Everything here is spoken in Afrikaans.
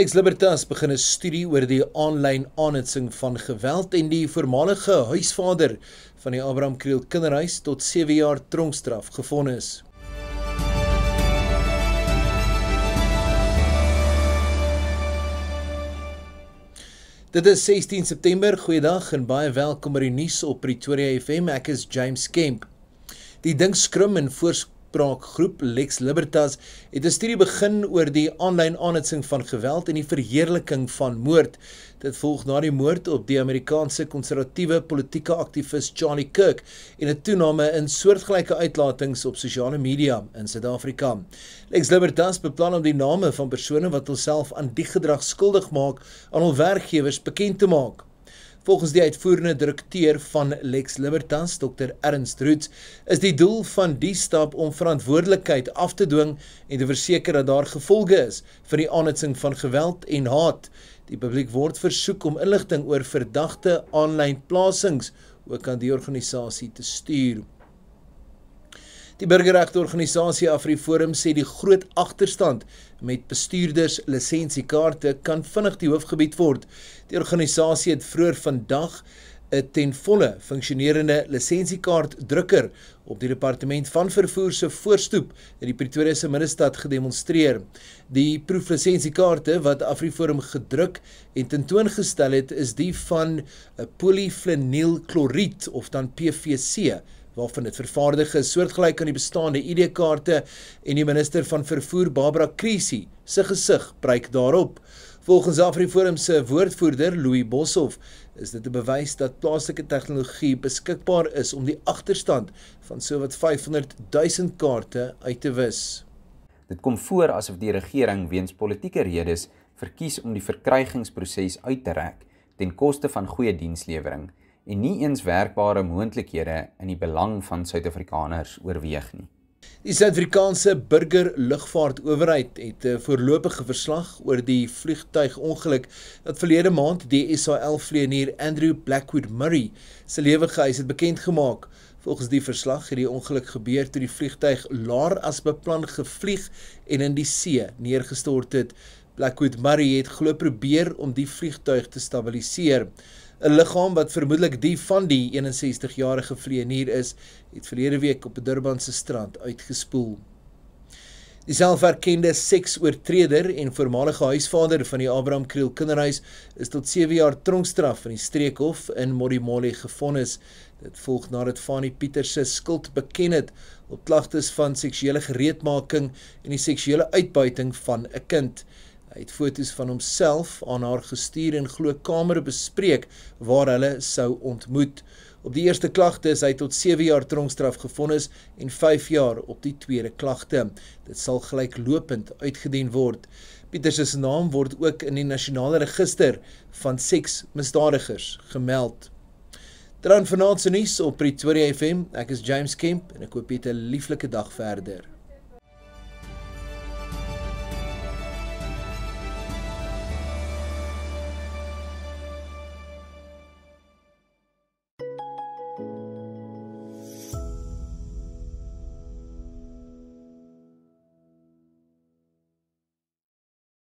Lex Libertas begin 'n studie oor die aanlyn aanhitsing van geweld en die voormalige huisvader van die Abraham Kriel Kinderhuis tot 7 jaar tronkstraf gevonnis. Dit is 16 September, goeiedag en baie welkom by die nuus op Pretoria FM, ek is James Kemp. Die Dinkskrim en Voorspraakgroep Lex Libertas het 'n studie begin oor die aanlyn aanhitsing van geweld en die verheerliking van moord. Dit volg na die moord op die Amerikaanse konservatiewe politieke aktivis Charlie Kirk en 'n toename in soortgelyke uitlatings op sosiale media in Suid-Afrika. Lex Libertas beplan om die name van persone wat hulself aan die gedrag skuldig maak aan hul werkgewers bekend te maak. Volgens die uitvoerende direkteur van Lex Libertas, Dr. Ernst Roots, is die doel van die stap om verantwoordelikheid af te dwing en te verseker dat daar gevolge is vir die aanhitsing van geweld en haat. Die publiek word versoek om inligting oor verdagte aanlyn plasings ook aan die organisasie te stuur. Die burgerregteorganisasie AfriForum sê die groot agterstand met bestuurders lisensiekaarte kan vinnig die hoofgebied word. Die organisasie het vroeër vandag 'n ten volle funksionerende lisensiekaartdrukker op die departement van vervoer se voorstoep in die Pretoria se middestad gedemonstreer. Die proeflisensiekaarte wat AfriForum gedruk en tentoongestel het, is die van polyfenylkloried of dan PVC, waarvan dit vervaardig is, soortgelyk aan die bestaande ID-kaarte en die minister van vervoer Barbara Creecy se gesig pryk daarop. Volgens AfriForum se woordvoerder Louis Boshoff is dit 'n bewys dat plaaslike tegnologie beskikbaar is om die agterstand van sowat 500 000 kaarte uit te wis. Dit kom voor asof die regering weens politieke redes verkies om die verkrygingsproses uit te rek ten koste van goeie dienslewering en nie eens werkbare moontlikhede in die belang van Suid-Afrikaners oorweeg nie. Die Suid-Afrikaanse burgerlugvaartowerheid het 'n voorlopige verslag oor die vliegtuigongeluk wat verlede maand die SAL-vlieënier Andrew Blackwood Murray se lewe geëis het bekend gemaak. Volgens die verslag het die ongeluk gebeur toe die vliegtuig laer as beplan gevlieg en in die see neergestort het. Blackwood Murray het glo probeer om die vliegtuig te stabiliseer. 'n Liggaam wat vermoedelik die van die 61-jarige vlieënier is, het verlede week op 'n Durbanse strand uitgespoel. Die selferkende seksoortreder en voormalige huisvader van die Abraham Kriel Kinderhuis is tot 7 jaar tronkstraf in die streekhof in Modimolle gevonnis. Dit volg nadat Fanie Pieterse se skuld beken het op klagtes van seksuele gereedmaking en die seksuele uitbuiting van 'n kind. Hy het foto's van homself aan haar gestuur en glo kamera bespreek waar hulle sou ontmoet. Op die eerste klagte is hy tot 7 jaar tronkstraf gevonnis en 5 jaar op die tweede klagte. Dit sal gelyklopend uitgedien word. Pieterse se naam word ook in die nasionale register van seksmisdadigers gemeld. Dan vanaand se nuus op Pretoria FM. Ek is James Kemp en ek hoop jy het 'n lieflike dag verder.